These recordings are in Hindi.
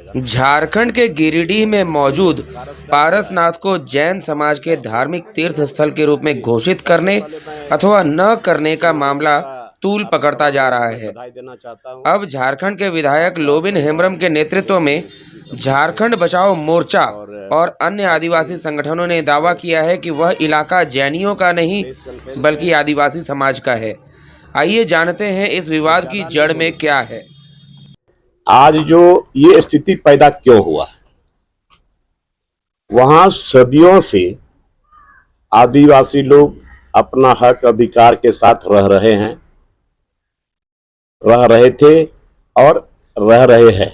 झारखंड के गिरिडीह में मौजूद पारसनाथ को जैन समाज के धार्मिक तीर्थ स्थल के रूप में घोषित करने अथवा न करने का मामला तूल पकड़ता जा रहा है। अब झारखंड के विधायक लोबिन हेम्ब्रम के नेतृत्व में झारखंड बचाओ मोर्चा और अन्य आदिवासी संगठनों ने दावा किया है कि वह इलाका जैनियों का नहीं बल्कि आदिवासी समाज का है। आइए जानते हैं इस विवाद की जड़ में क्या है। आज जो ये स्थिति पैदा क्यों हुआ, वहां सदियों से आदिवासी लोग अपना हक अधिकार के साथ रह रहे थे और रह रहे हैं।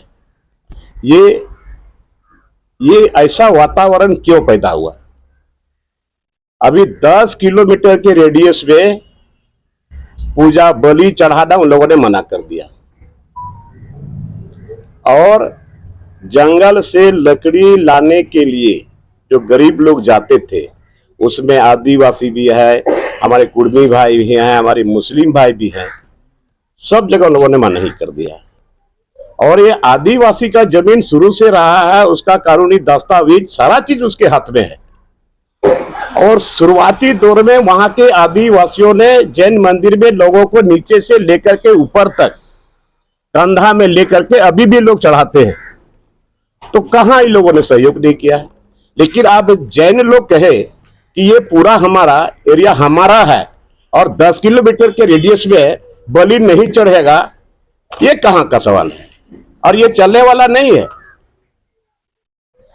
ये ऐसा वातावरण क्यों पैदा हुआ? अभी 10 किलोमीटर के रेडियस में पूजा बलि चढ़ाना उन लोगों ने मना कर दिया और जंगल से लकड़ी लाने के लिए जो गरीब लोग जाते थे उसमें आदिवासी भी है, हमारे कुर्मी भाई भी हैं, हमारे मुस्लिम भाई भी हैं, सब जगह लोगों ने मना ही कर दिया। और ये आदिवासी का जमीन शुरू से रहा है, उसका कानूनी दस्तावेज सारा चीज उसके हाथ में है। और शुरुआती दौर में वहां के आदिवासियों ने जैन मंदिर में लोगों को नीचे से लेकर के ऊपर तक कंधा में लेकर के अभी भी लोग चढ़ाते हैं। तो कहां इन लोगों ने सहयोग नहीं किया है। लेकिन आप जैन लोग कहे कि ये पूरा हमारा एरिया हमारा है और 10 किलोमीटर के रेडियस में बलि नहीं चढ़ेगा, ये कहां का सवाल है और ये चलने वाला नहीं है।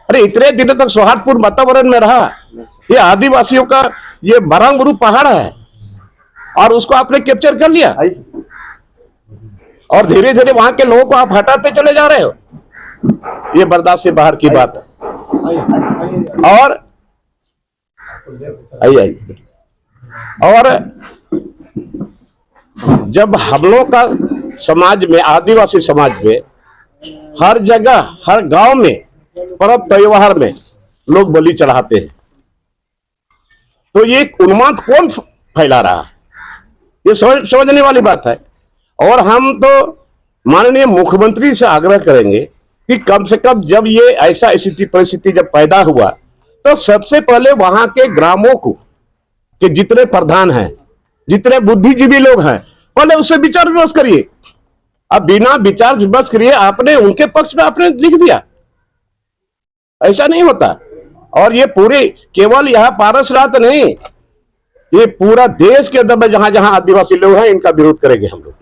अरे इतने दिनों तक सौहार्दपूर्ण वातावरण में रहा। ये आदिवासियों का ये बरंगुरु पहाड़ है और उसको आपने कैप्चर कर लिया और धीरे धीरे वहां के लोगों को आप हटाते चले जा रहे हो। ये बर्दाश्त से बाहर की बात है। और जब हम लोग का समाज में, आदिवासी समाज में हर जगह हर गांव में पर्व त्योहार में लोग बलि चढ़ाते हैं, तो ये उन्माद कौन फैला रहा है? ये समझने वाली बात है। और हम तो माननीय मुख्यमंत्री से आग्रह करेंगे कि कम से कम जब ये ऐसा स्थिति परिस्थिति जब पैदा हुआ तो सबसे पहले वहां के ग्रामों को कि जितने प्रधान हैं, जितने बुद्धिजीवी लोग हैं, पहले उससे विचार विमर्श करिए। अब बिना विचार विमर्श करिए आपने उनके पक्ष में आपने लिख दिया, ऐसा नहीं होता। और ये पूरे केवल यहाँ पारसनाथ नहीं, ये पूरा देश के अंदर में जहां जहां आदिवासी लोग हैं इनका विरोध करेंगे हम लोग।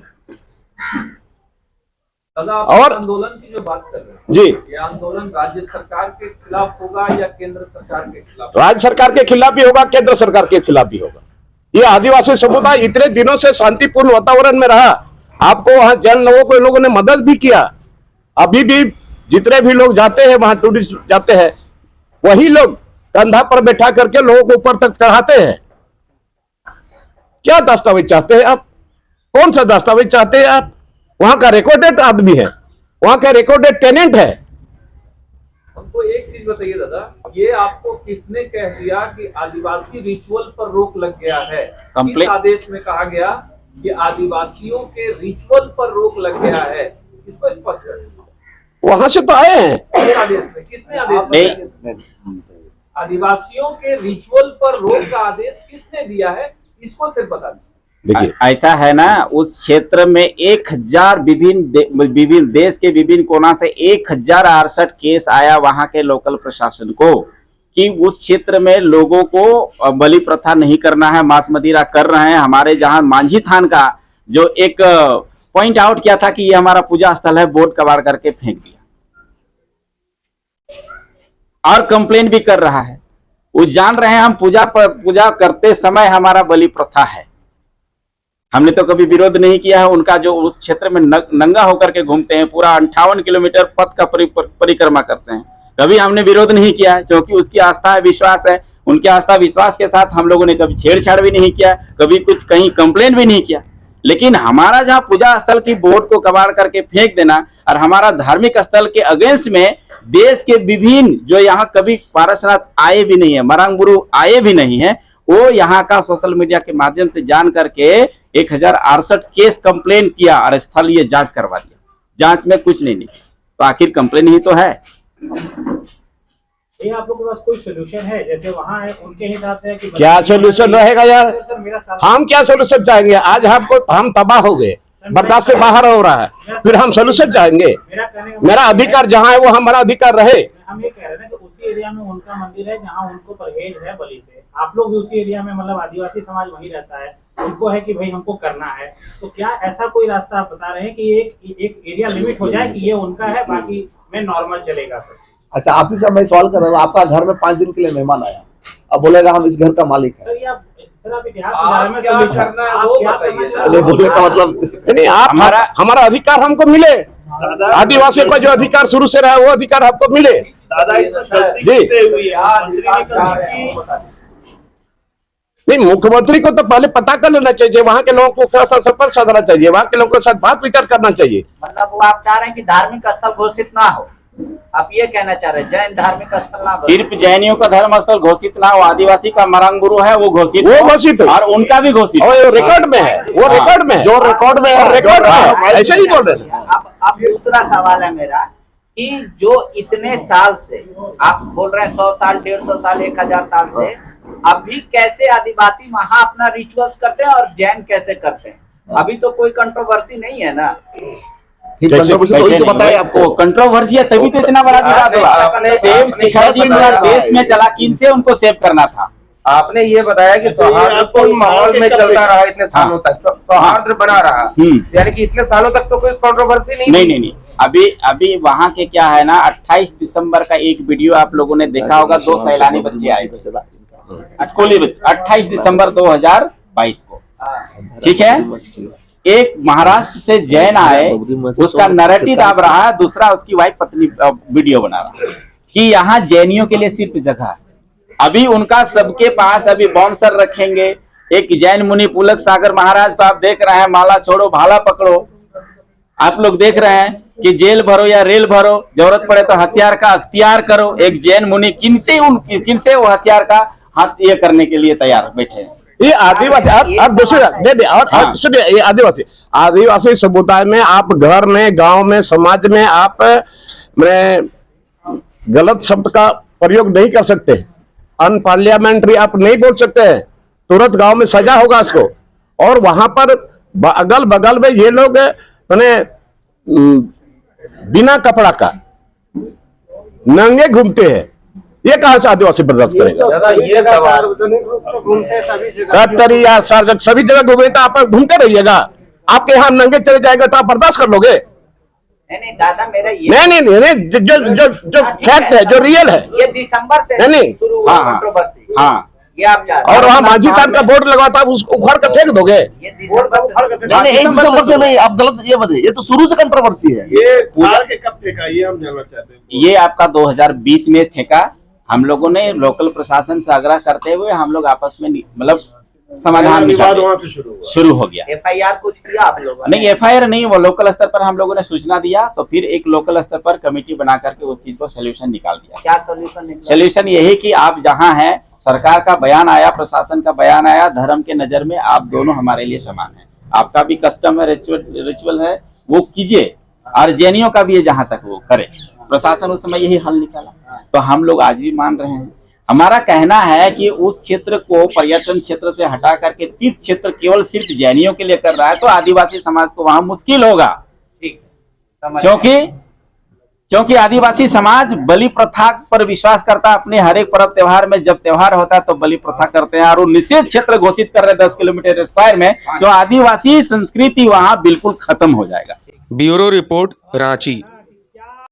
और आंदोलन की जो बात कर रहे हैं जी, ये आंदोलन राज्य सरकार के खिलाफ होगा या केंद्र सरकार के खिलाफ? राज्य सरकार के खिलाफ भी होगा, केंद्र सरकार के खिलाफ भी होगा। ये आदिवासी समुदाय इतने दिनों से शांतिपूर्ण वातावरण में रहा, आपको वहां जैन लोगों को इन लोगों ने मदद भी किया। अभी भी जितने भी लोग जाते हैं वहां, टूरिस्ट जाते हैं, वही लोग कंधा पर बैठा करके लोगों को ऊपर तक चढ़ाते हैं। क्या दस्तावेज चाहते हैं आप? कौन सा दस्तावेज चाहते हैं आप? वहां का रिकॉर्डेड आदमी है, वहां का रिकॉर्डेड टेनेंट है। हमको एक चीज बताइए दादा, ये आपको किसने कह दिया कि आदिवासी रिचुअल पर रोक लग गया है? इस आदेश में कहा गया कि आदिवासियों के रिचुअल पर रोक लग गया है, इसको स्पष्ट करें। वहां से तो आए हैं। इस आदेश में किसने आदेश दिया? आदिवासियों के रिचुअल पर रोक का आदेश किसने दिया है, इसको सिर्फ बता दीजिए। देखिए ऐसा है ना, उस क्षेत्र में 1000 विभिन्न देश के विभिन्न कोना से 1068 केस आया वहां के लोकल प्रशासन को कि उस क्षेत्र में लोगों को बलि प्रथा नहीं करना है, मांस मदिरा कर रहे हैं। हमारे जहां मांझी थान का जो एक पॉइंट आउट किया था कि ये हमारा पूजा स्थल है, बोर्ड कबाड़ करके फेंक दिया और कंप्लेन भी कर रहा है। वो जान रहे हैं हम पूजा करते समय हमारा बलि प्रथा है। हमने तो कभी विरोध नहीं किया है उनका, जो उस क्षेत्र में नंगा होकर के घूमते हैं, पूरा 58 किलोमीटर पथ का परिक्रमा करते हैं, कभी हमने विरोध नहीं किया है, क्योंकि उसकी आस्था है, विश्वास है। उनकी आस्था विश्वास के साथ हम लोगों ने कभी छेड़छाड़ भी नहीं किया, कभी कुछ कहीं कंप्लेन भी नहीं किया। लेकिन हमारा जहाँ पूजा स्थल की बोर्ड को कबाड़ करके फेंक देना और हमारा धार्मिक स्थल के अगेंस्ट में देश के विभिन्न जो यहाँ कभी पारसनाथ आए भी नहीं है, मरांगबुरु आए भी नहीं है, वो यहाँ का सोशल मीडिया के माध्यम से जान करके 1068 केस कंप्लेन किया और स्थलीय जांच करवा दिया। जांच में कुछ नहीं निकला। तो आखिर कंप्लेन ही तो है। ये आप लोगों के पास कोई सोल्यूशन है? जैसे वहाँ है उनके हिसाब से कि क्या सोल्यूशन रहेगा यार? सर मेरा सवाल, हम क्या सोल्यूशन चाहेंगे? आज हम तबाह हो गए, बर्दाश्त से बाहर हो रहा है, फिर हम सोल्यूशन चाहेंगे? मेरा कहने का मेरा अधिकार जहाँ है वो हमारा अधिकार रहे। हम ये कह रहे हैं कि उसी एरिया में उनका मंदिर है जहाँ उनको परहेज है बलि से, आप लोग भी उसी एरिया में, मतलब आदिवासी समाज वहीं रहता है, उनको है कि भाई हमको करना है, तो क्या ऐसा कोई रास्ता आप बता रहे हैं कि एक एरिया लिमिट हो जाए कि ये उनका है, बाकी में नॉर्मल चलेगा? सर अच्छा, आप ही से मैं सवाल कर रहा हूँ, आपका घर में 5 दिन के लिए मेहमान आया, अब बोलेगा हम इस घर का मालिक है। सर आप इतिहास के आप बारे में क्या solution- करना है आप वो क्या बताइए करना जरा। चाह रहे हैं? बोले का मतलब नहीं, आप हमारा अधिकार हमको मिले, आदिवासियों का जो अधिकार शुरू से रहा है वो अधिकार हमको मिले। दादा इसमें गलती जी। किससे हुई है? मंत्री ने कहा कि नहीं, मुख्यमंत्री को तो पहले पता कर लेना चाहिए, वहाँ के लोगों को थोड़ा सा संपर्क साधना चाहिए, वहाँ के लोगों के साथ बात विचार करना चाहिए। मतलब वो आप चाह रहे हैं कि धार्मिक स्थल घोषित ना हो, आप ये कहना चाह रहे हैं जैन धार्मिक स्थल ना हो? सिर्फ जैनियों का धर्म स्थल घोषित ना हो, आदिवासी का मरांग गुरु है वो घोषित वो हो, घोषित हो। और उनका भी घोषित और हो। वो रिकॉर्ड में है, वो हाँ। रिकॉर्ड में है, जो रिकॉर्ड में है, रिकॉर्ड में है, ऐसे नहीं बोल रहे। अब दूसरा सवाल है मेरा कि जो इतने साल से आप बोल रहे हैं 100 साल 150 साल 1000 साल से, अभी कैसे आदिवासी वहाँ अपना रिचुअल्स करते हैं और जैन कैसे करते हैं? अभी तो कोई कंट्रोवर्सी नहीं है ना? बताया आपको कंट्रोवर्सी है, तभी तो इतना बड़ा विवाद हुआ। सेव शिखर जी पूरा देश में चला, किन से उनको सेव करना था? आपने ये बताया कि सौहार्दपूर्ण माहौल में चलता रहा इतने सालों तक, तो सौहार्द बना रहा, यानी कि इतने सालों तक तो कोई कंट्रोवर्सी नहीं। अभी वहाँ के क्या है ना, 28 दिसंबर का एक वीडियो आप लोगों ने देखा होगा, 2 सैलानी बच्चे आए थे, स्कूली बच्चे, 28 दिसंबर 2022 को, ठीक है। एक महाराष्ट्र से जैन आए, उसका नैरेटिव दाब रहा है, दूसरा उसकी वाइफ पत्नी वीडियो बना रहा है कि यहाँ जैनियों के लिए सिर्फ जगह है। अभी उनका सबके पास अभी बाउंसर रखेंगे। एक जैन मुनि पुलक सागर महाराज को आप देख रहे हैं, माला छोड़ो भाला पकड़ो, आप लोग देख रहे हैं कि जेल भरो या रेल भरो, जरूरत पड़े तो हथियार का अख्तियार करो। एक जैन मुनि किनसे वो हथियार का हाथ ये करने के लिए तैयार बैठे हैं? ये आदिवासी, आप दूसरी और सुनिए, ये आदिवासी समुदाय में आप घर में, गांव में, समाज में आप गलत शब्द का प्रयोग नहीं कर सकते, अनपार्लियामेंट्री आप नहीं बोल सकते हैं, तुरंत गांव में सजा होगा इसको। और वहां पर अगल बगल में ये लोग मैंने बिना कपड़ा का नंगे घूमते हैं, ये कहां से आदिवासी बर्दाश्त करेगा? ये सवाल सभी जगह घूमे तो आप घूमते रहिएगा, आपके यहाँ नंगे चले जाएगा तो आप बर्दाश्त कर लोगे? नहीं दादा, मेरा ये नहीं, जो फैक्ट है, जो रियल है, ये दिसंबर से नहीं। शुरू हुआ हाँ, कंट्रोवर्सी। हाँ। ये आप चाह रहे हैं? और वहाँ माझी कार्ड का बोर्ड लगा था, उसको उखाड़ कर फेंक दोगे? ये दिसंबर से नहीं 1 दिसंबर से नहीं, आप गलत ये बताइए, ये तो शुरू से कंट्रोवर्सी है। ये के कब फेंका, ये हम जानना चाहते हैं। ये आपका 2020 में फेंका। हम लोगों ने लोकल प्रशासन से आग्रह करते हुए हम लोग आपस में मतलब समाधान निकाले, शुरू हो गया। FIR कुछ किया आप लोगों ने? नहीं, FIR नहीं, वो लोकल स्तर पर हम लोगों ने सूचना दिया, तो फिर एक लोकल स्तर पर कमेटी बना करके उस चीज को सोल्यूशन निकाल दिया। क्या सोल्यूशन निकला? सोल्यूशन यही कि आप जहाँ हैं, सरकार का बयान आया, प्रशासन का बयान आया, धर्म के नजर में आप दोनों हमारे लिए समान है। आपका भी कस्टम है, रिचुअल है, वो कीजिए, और जैनियों का भी है, जहां तक वो करे। प्रशासन उस समय यही हल निकाला, तो हम लोग आज भी मान रहे हैं। हमारा कहना है कि उस क्षेत्र को पर्यटन क्षेत्र से हटा करके तीर्थ क्षेत्र केवल सिर्फ जैनियों के लिए कर रहा है, तो आदिवासी समाज को वहां मुश्किल होगा। ठीक, समझ गए। क्योंकि आदिवासी समाज बलि प्रथा पर विश्वास करता है। अपने हर एक पर्व त्योहार में जब त्योहार होता है तो बलि प्रथा करते हैं, और वो निषेध क्षेत्र घोषित कर रहे हैं 10 किलोमीटर स्क्वायर में, जो आदिवासी संस्कृति वहां बिल्कुल खत्म हो जाएगा। Bureau report, Ranchi.